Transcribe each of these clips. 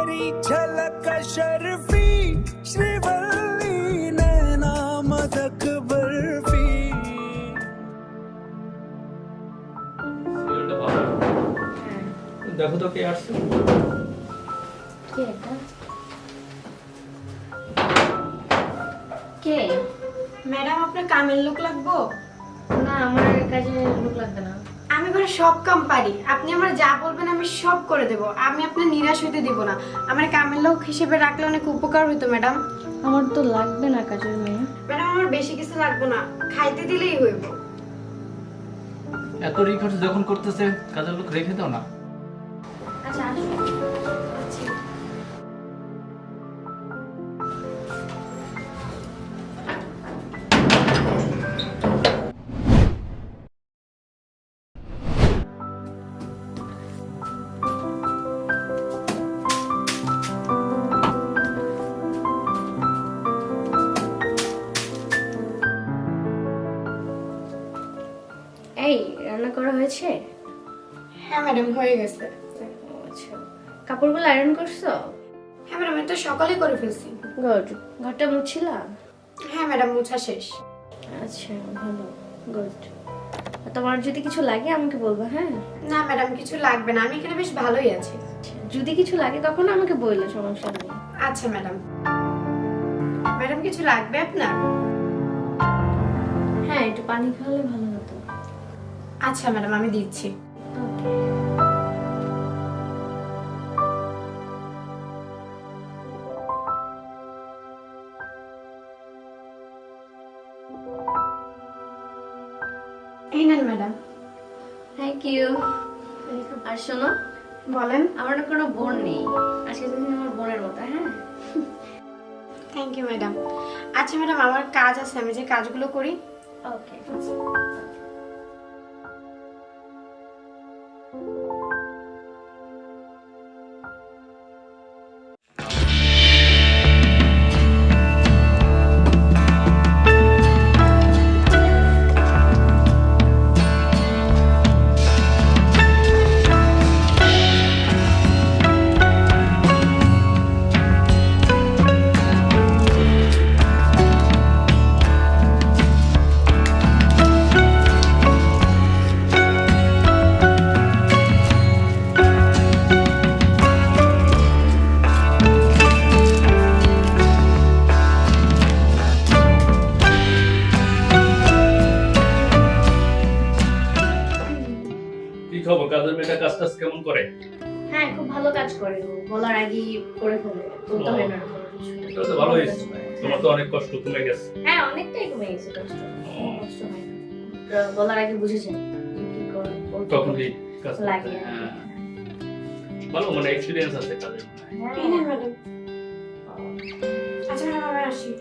तेरी झलक शर्फी श्रीवल्ली नैना मदक बर्फी। দেখো তো কে আসছে। কে? ম্যাডাম আপনার কামের লোক লাগবো? না, আমার কাজে লোক লাগবে না। আমি ঘরে সব কাম পারি, আপনি আমার যা বলবেন আমি সব করে দেব। আমি আপনার নিরাশ হইতে দিব না। আমার কামের লোক হিসেবে রাখলে অনেক উপকার হইতো ম্যাডাম। আমার তো লাগবে না কাজের মেয়ে। ম্যাডাম আমার বেশি কিছু লাগবে না, খাইতে দিলেই হইব। এত রিকোয়েস্ট যখন করতেছে কাজের লোক রেখে দাও না। আচ্ছা আসো। এই রান্না করা হয়েছে? হ্যাঁ ম্যাডাম হয়ে গেছে। আচ্ছা, কাপড়গুলো আয়রন করছো? হ্যাঁ ম্যাডাম এটা সকালেই করে ফেলছি। গুড। ঘরটা মুছছিলা? হ্যাঁ ম্যাডাম মোছা শেষ। আচ্ছা ভালো, গুড। তোমার যদি কিছু লাগে আমাকে বলবা, হ্যাঁ? না ম্যাডাম কিছু লাগবে না, আমি এখানে বেশ ভালোই আছি। যদি কিছু লাগে তখন আমাকে বললে, সমস্যা নেই। আচ্ছা ম্যাডাম। ম্যাডাম কিছু লাগবে আপনার? হ্যাঁ, একটু পানি খাওয়ালে ভালো হতো। আচ্ছা ম্যাডাম আমি দিচ্ছি। এই নেন ম্যাডাম। Thank you. আর শোনো, বলেন। আমার না কোনো বোন নেই, আজকে তুমি আমার বোনের মতো, হ্যাঁ? Thank you madam. আচ্ছা ম্যাডাম আমার কাজ আছে, আমি যে কাজগুলো করি। ওকে। কি খবর, কাজের মেয়েটা কাজ টাজ কেমন করে? হ্যাঁ, খুব ভালো কাজ করে ও, বলার আগেই করে ফেলে, বলতে হয় না কোনো কিছু। এটা তো ভালো হয়েছে, তোমার তো অনেক কষ্ট কমে গেছে। হ্যাঁ, অনেকটাই কমে গেছে কষ্ট, কষ্ট হয় না। বলার আগে বুঝে যায় কি করে তখন কি কাজ করতে লাগে। হয়। হ্যাঁ। ভালো, মানে এক্সপেরিয়েন্স আছে কাজের। এই নেন ম্যাডাম। আচ্ছা ম্যাডাম আমি আসি।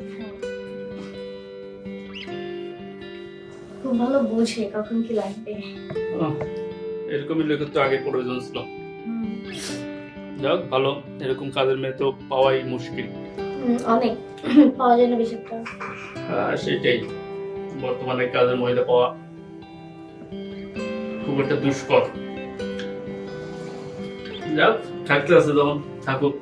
খুব ভালো বোঝে কখন কি লাগবে। এরকমই লোকের তো আগে প্রয়োজন ছিল। যাক ভালো, এরকম কাজের মেয়ে তো পাওয়াই মুশকিল। অনেক পাওয়া যায় না বেশি একটা। সেটাই, বর্তমানে কাজের মহিলা পাওয়া খুব একটা দুষ্কর। যাক থাকতে আছে যখন থাকুক।